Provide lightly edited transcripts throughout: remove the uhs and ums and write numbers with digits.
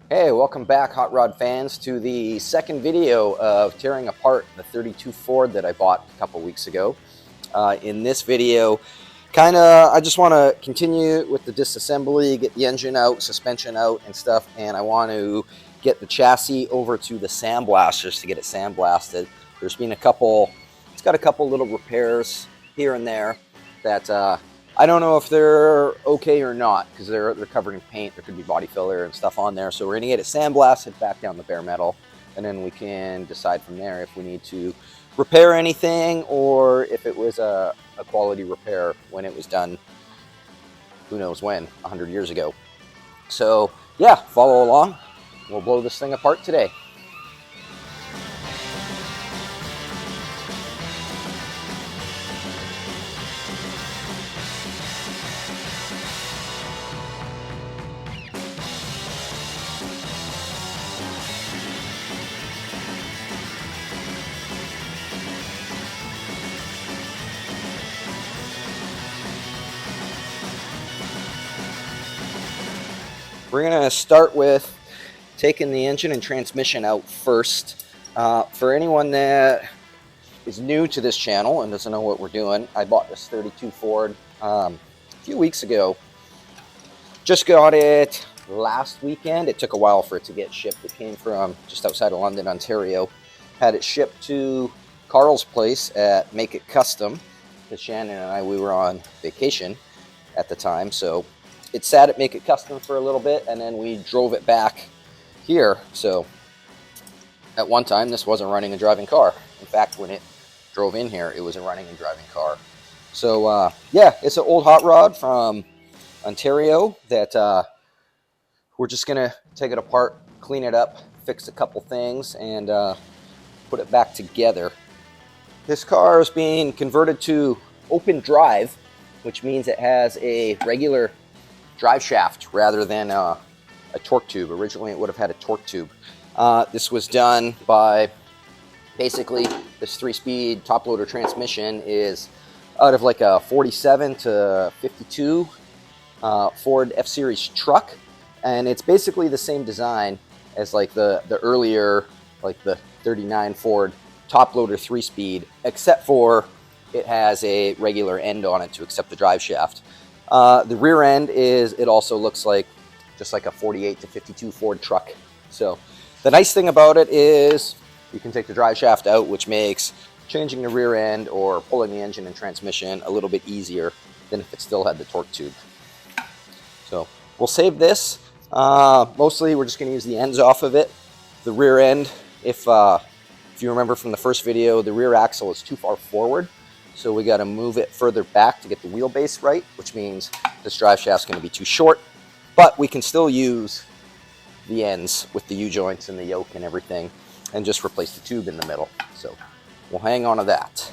Hey, welcome back, Hot Rod fans, to the second video of tearing apart the 32 Ford that I bought a couple weeks ago. In this video, I just want to continue with the disassembly, get the engine out, suspension out and stuff, and I want to get the chassis over to the sandblasters to get it sandblasted. There's been it's got a couple little repairs here and there that I don't know if they're okay or not, because they're covered in paint. There could be body filler and stuff on there. So we're gonna get it sandblasted back down the bare metal, and then we can decide from there if we need to repair anything or if it was a quality repair when it was done, who knows when, 100 years ago. So yeah, follow along. We'll blow this thing apart today. We're gonna start with taking the engine and transmission out first. For anyone that is new to this channel and doesn't know what we're doing, I bought this 32 Ford a few weeks ago. Just got it last weekend. It took a while for it to get shipped. It came from just outside of London, Ontario. Had it shipped to Carl's place at Make It Custom, because Shannon and I, we were on vacation at the time. So it sat at Make It Custom for a little bit, and then we drove it back here. So at one time, this wasn't running and driving car. In fact, when it drove in here, it was a running and driving car. So yeah, it's an old hot rod from Ontario that we're just gonna take it apart, clean it up, fix a couple things, and put it back together. This car is being converted to open drive, which means it has a regular drive shaft rather than a torque tube. Originally it would have had a torque tube. This was done by basically this 3-speed top loader transmission is out of like a 47 to 52 Ford F-Series truck, and it's basically the same design as like the earlier, like the 39 Ford top loader 3-speed, except for it has a regular end on it to accept the drive shaft. The rear end it also looks like just like a 48 to 52 Ford truck. So the nice thing about it is you can take the drive shaft out, which makes changing the rear end or pulling the engine and transmission a little bit easier than if it still had the torque tube. So we'll save this. Mostly we're just going to use the ends off of it. The rear end, if you remember from the first video, the rear axle is too far forward. So we got to move it further back to get the wheelbase right, which means this drive shaft is going to be too short, but we can still use the ends with the U-joints and the yoke and everything and just replace the tube in the middle. So we'll hang on to that.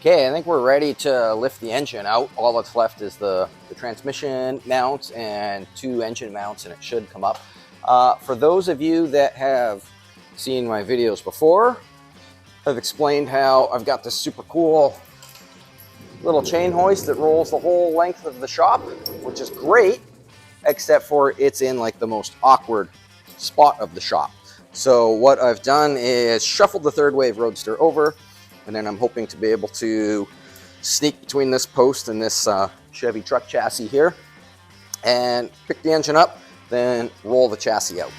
Okay, I think we're ready to lift the engine out. All that's left is the transmission mounts and 2 engine mounts, and it should come up. For those of you that have seen my videos before, I've explained how I've got this super cool little chain hoist that rolls the whole length of the shop, which is great, except for it's in like the most awkward spot of the shop. So what I've done is shuffled the third wave Roadster over, and then I'm hoping to be able to sneak between this post and this Chevy truck chassis here and pick the engine up, then roll the chassis out.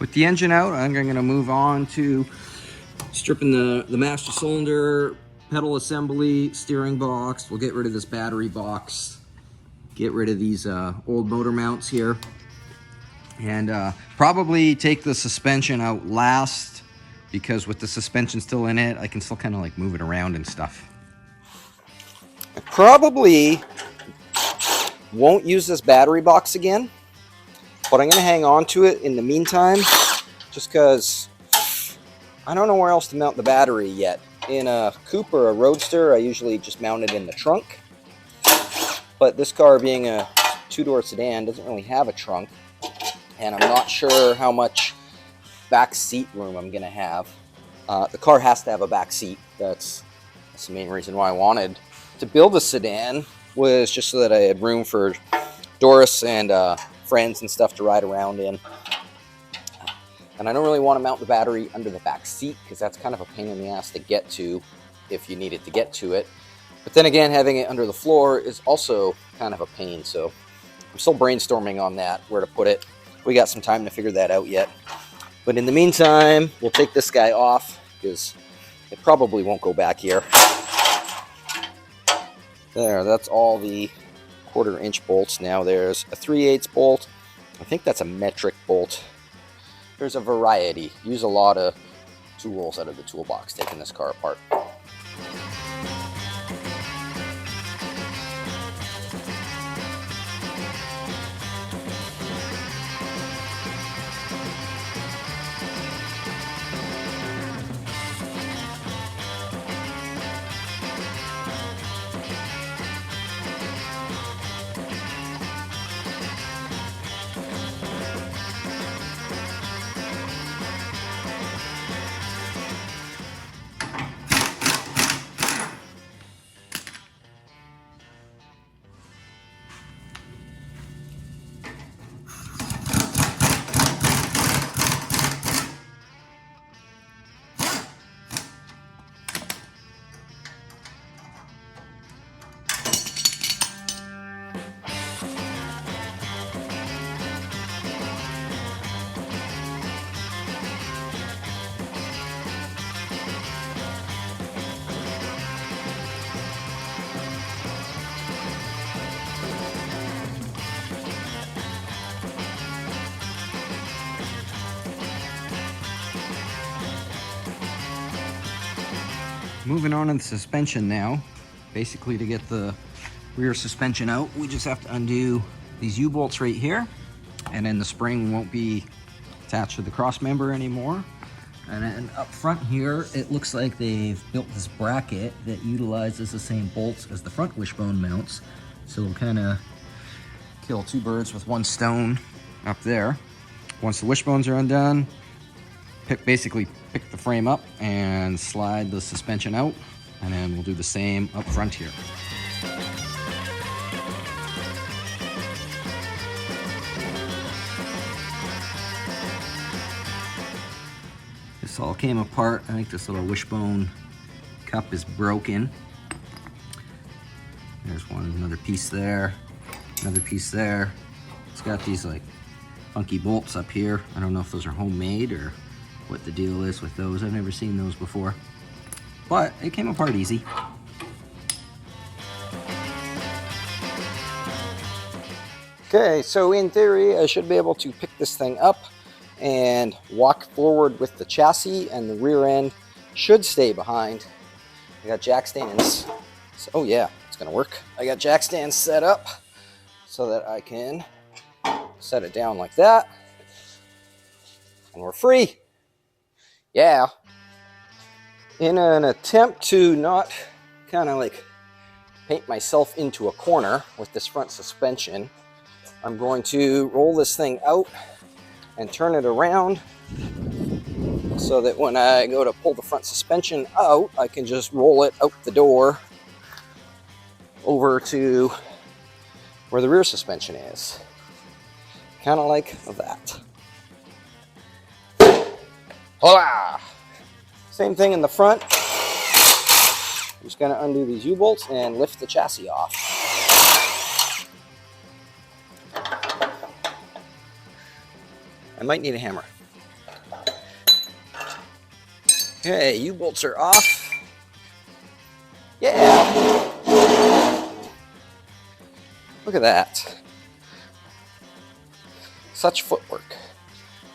With the engine out, I'm going to move on to stripping the master cylinder, pedal assembly, steering box. We'll get rid of this battery box, get rid of these old motor mounts here, and probably take the suspension out last, because with the suspension still in it, I can still kind of like move it around and stuff. I probably won't use this battery box again, but I'm going to hang on to it in the meantime, just because I don't know where else to mount the battery yet. In a coupe or a roadster, I usually just mount it in the trunk, but this car, being a two-door sedan, doesn't really have a trunk, and I'm not sure how much back seat room I'm going to have. The car has to have a back seat. That's the main reason why I wanted to build a sedan, was just so that I had room for Doris and friends and stuff to ride around in. And I don't really want to mount the battery under the back seat, because that's kind of a pain in the ass to get to if you needed to get to it. But then again, having it under the floor is also kind of a pain, so I'm still brainstorming on that, where to put it. We got some time to figure that out yet. But in the meantime, we'll take this guy off, because it probably won't go back here. There, that's all the 1/4 inch bolts. Now there's a 3/8 bolt. I think that's a metric bolt. There's a variety. Use a lot of tools out of the toolbox taking this car apart. Moving on to the suspension now. Basically, to get the rear suspension out, we just have to undo these U-bolts right here, and then the spring won't be attached to the cross member anymore. And then up front here, it looks like they've built this bracket that utilizes the same bolts as the front wishbone mounts. So we'll kind of kill two birds with one stone up there. Once the wishbones are undone, basically pick the frame up and slide the suspension out, and then we'll do the same up front here. This all came apart. I think this little wishbone cup is broken. There's another piece there, another piece there. It's got these like funky bolts up here. I don't know if those are homemade or what the deal is with those. I've never seen those before, but it came apart easy. Okay, so in theory, I should be able to pick this thing up and walk forward with the chassis, and the rear end should stay behind. I got jack stands. Oh yeah, it's gonna work. I got jack stands set up so that I can set it down like that, and we're free. Yeah. In an attempt to not kind of like paint myself into a corner with this front suspension, I'm going to roll this thing out and turn it around so that when I go to pull the front suspension out, I can just roll it out the door over to where the rear suspension is. Kind of like that. Hola! Same thing in the front. I'm just going to undo these U-bolts and lift the chassis off. I might need a hammer. Okay, U-bolts are off. Yeah! Look at that. Such footwork.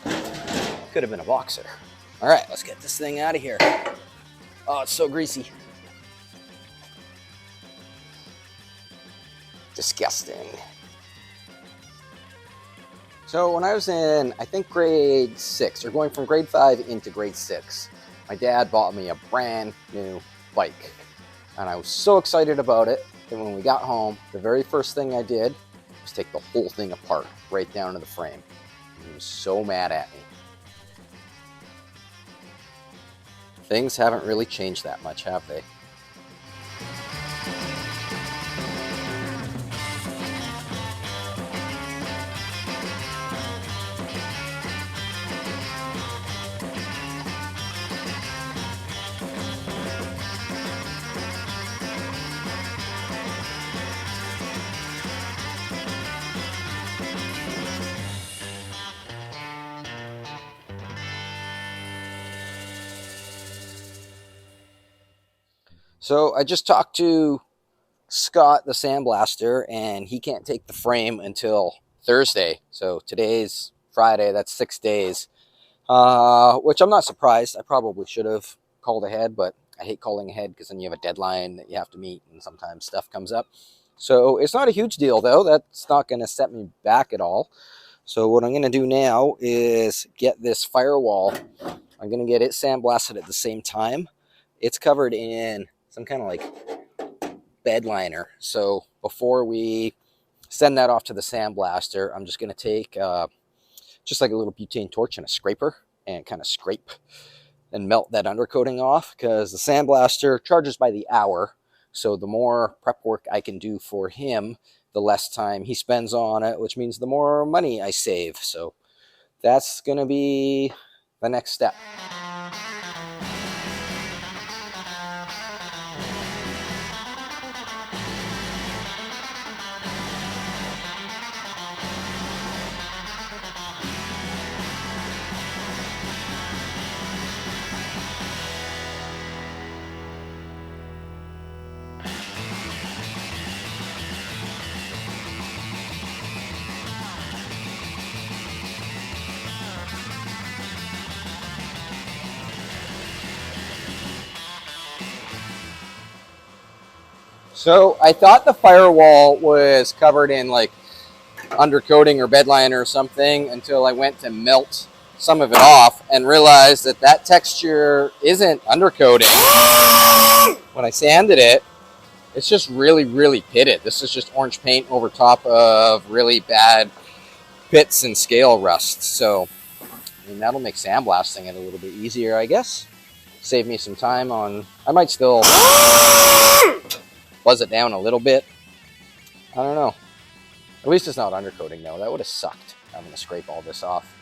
Could have been a boxer. All right, let's get this thing out of here. Oh, it's so greasy. Disgusting. So when I was in, I think grade 6, or going from grade 5 into grade 6, my dad bought me a brand new bike. And I was so excited about it that when we got home, the very first thing I did was take the whole thing apart, right down to the frame. And he was so mad at me. Things haven't really changed that much, have they? So I just talked to Scott, the sandblaster, and he can't take the frame until Thursday. So today's Friday, that's 6 days, which I'm not surprised. I probably should have called ahead, but I hate calling ahead because then you have a deadline that you have to meet and sometimes stuff comes up. So it's not a huge deal though. That's not going to set me back at all. So what I'm going to do now is get this firewall. I'm going to get it sandblasted at the same time. It's covered in some kind of like bed liner. So before we send that off to the sandblaster, I'm just going to take just like a little butane torch and a scraper and kind of scrape and melt that undercoating off, because the sandblaster charges by the hour. So the more prep work I can do for him, the less time he spends on it, which means the more money I save. So that's going to be the next step. So I thought the firewall was covered in like undercoating or bedliner or something until I went to melt some of it off and realized that that texture isn't undercoating. When I sanded it, it's just really, really pitted. This is just orange paint over top of really bad pits and scale rust. So, I mean, that'll make sandblasting it a little bit easier, I guess. Save me some time on, I might still buzz it down a little bit. I don't know. At least it's not undercoating though. That would have sucked having to scrape all this off.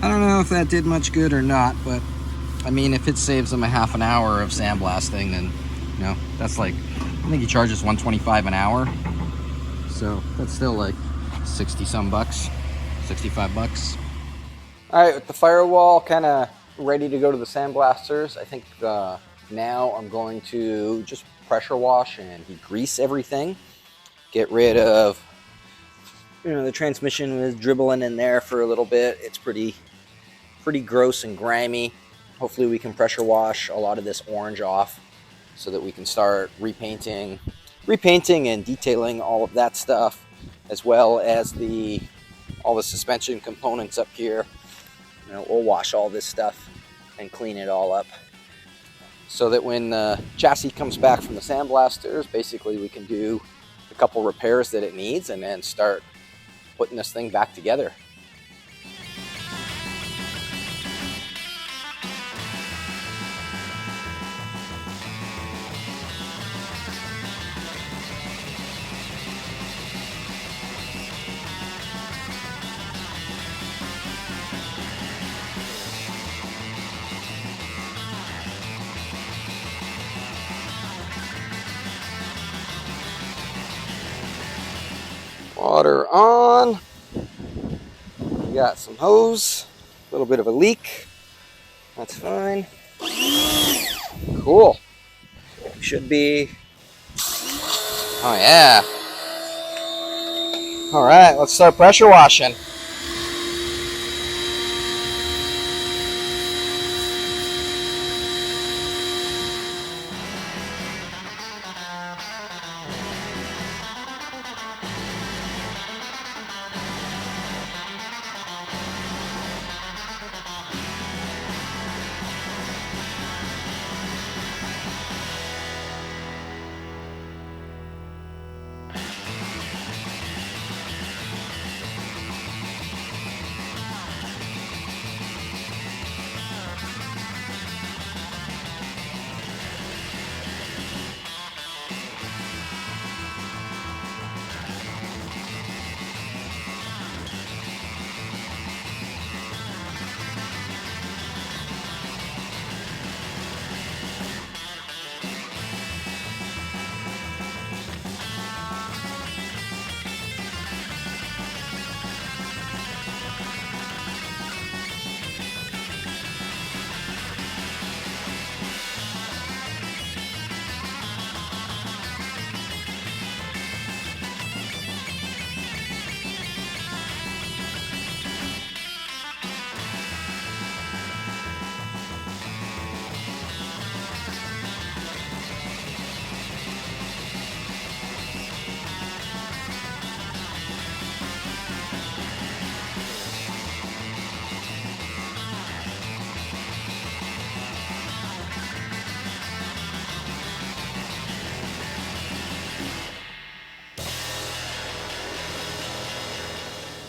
I don't know if that did much good or not, but I mean, if it saves them a half an hour of sandblasting, then, you know, that's like, I think he charges $125 an hour. So that's still like 60 some bucks, 65 bucks. All right, with the firewall kind of ready to go to the sandblasters, I think now I'm going to just pressure wash and degrease everything. Get rid of, you know, the transmission was dribbling in there for a little bit. It's pretty gross and grimy. Hopefully we can pressure wash a lot of this orange off so that we can start repainting and detailing all of that stuff. as well as all the suspension components up here. We'll wash all this stuff and clean it all up, so that when the chassis comes back from the sandblasters, basically we can do a couple repairs that it needs and then start putting this thing back together. Water on. We got some hose, a little bit of a leak. That's fine. Cool. Should be. Oh yeah. All right, let's start pressure washing.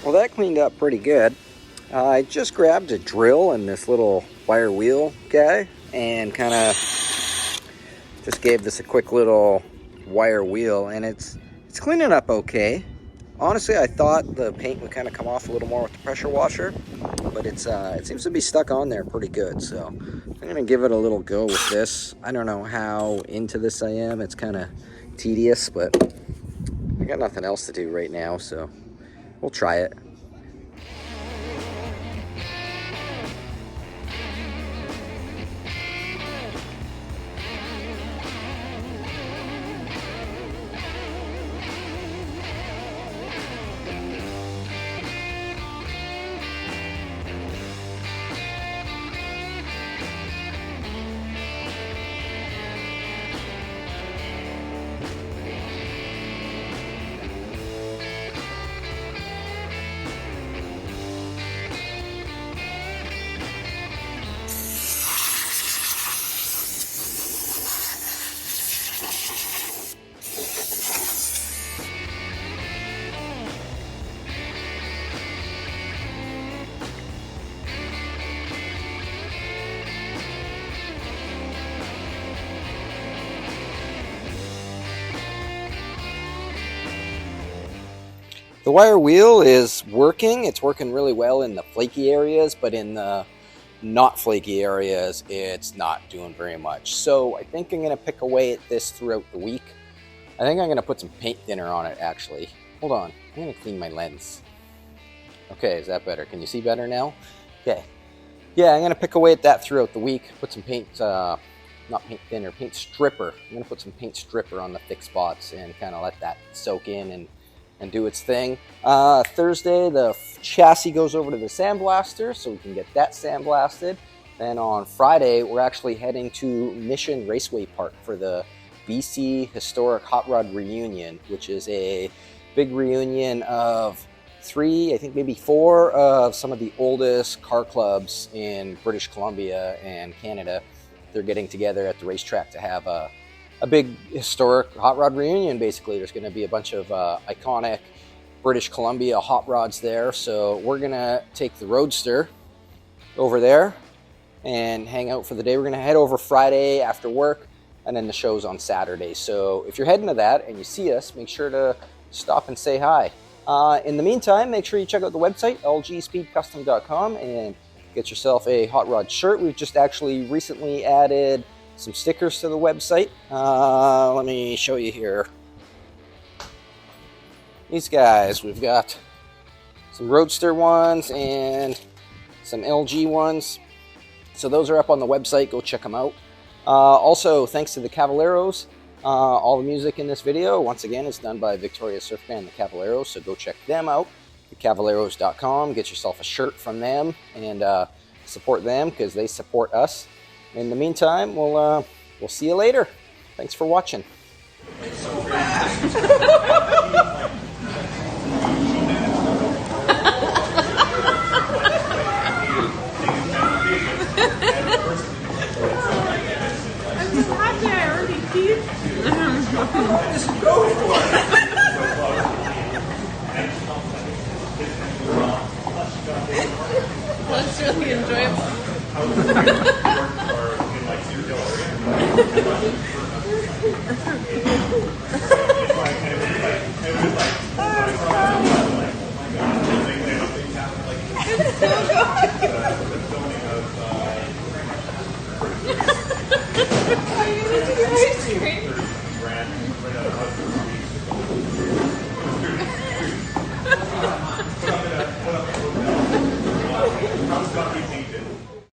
Well, that cleaned up pretty good. I just grabbed a drill and this little wire wheel guy and kind of just gave this a quick little wire wheel, and it's cleaning up okay. Honestly, I thought the paint would kind of come off a little more with the pressure washer, but it seems to be stuck on there pretty good. So I'm gonna give it a little go with this. I don't know how into this I am. It's kind of tedious, but I got nothing else to do right now, so we'll try it. The wire wheel is working. It's working really well in the flaky areas, but in the not flaky areas, it's not doing very much. So I think I'm gonna pick away at this throughout the week. I think I'm gonna put some paint thinner on it, actually. Hold on, I'm gonna clean my lens. Okay, is that better? Can you see better now? Okay. Yeah, I'm gonna pick away at that throughout the week. Put some paint, not paint thinner, paint stripper. I'm gonna put some paint stripper on the thick spots and kind of let that soak in and do its thing. Thursday, the chassis goes over to the sandblaster, so we can get that sandblasted. Then on Friday, we're actually heading to Mission Raceway Park for the BC Historic Hot Rod Reunion, which is a big reunion of 3, I think maybe 4 of some of the oldest car clubs in British Columbia and Canada. They're getting together at the racetrack to have a big historic hot rod reunion. Basically, there's going to be a bunch of iconic British Columbia hot rods there. So we're going to take the Roadster over there and hang out for the day. We're going to head over Friday after work, and then the show's on Saturday. So if you're heading to that and you see us, make sure to stop and say hi. In the meantime, make sure you check out the website, lgspeedcustom.com, and get yourself a hot rod shirt. We've just actually recently added some stickers to the website. Let me show you here. These guys, we've got some Roadster ones and some LG ones. So those are up on the website. Go check them out. Also, thanks to the Cavaleros. All the music in this video, once again, is done by Victoria's Surf Band, the Cavaleros. So go check them out. thecavaleros.com. Get yourself a shirt from them and support them because they support us. In the meantime, we'll see you later. Thanks for watching. It's so fast. I'm so happy I already peed. Just go for it. Well, it's really enjoyable. Are you gonna do ice cream?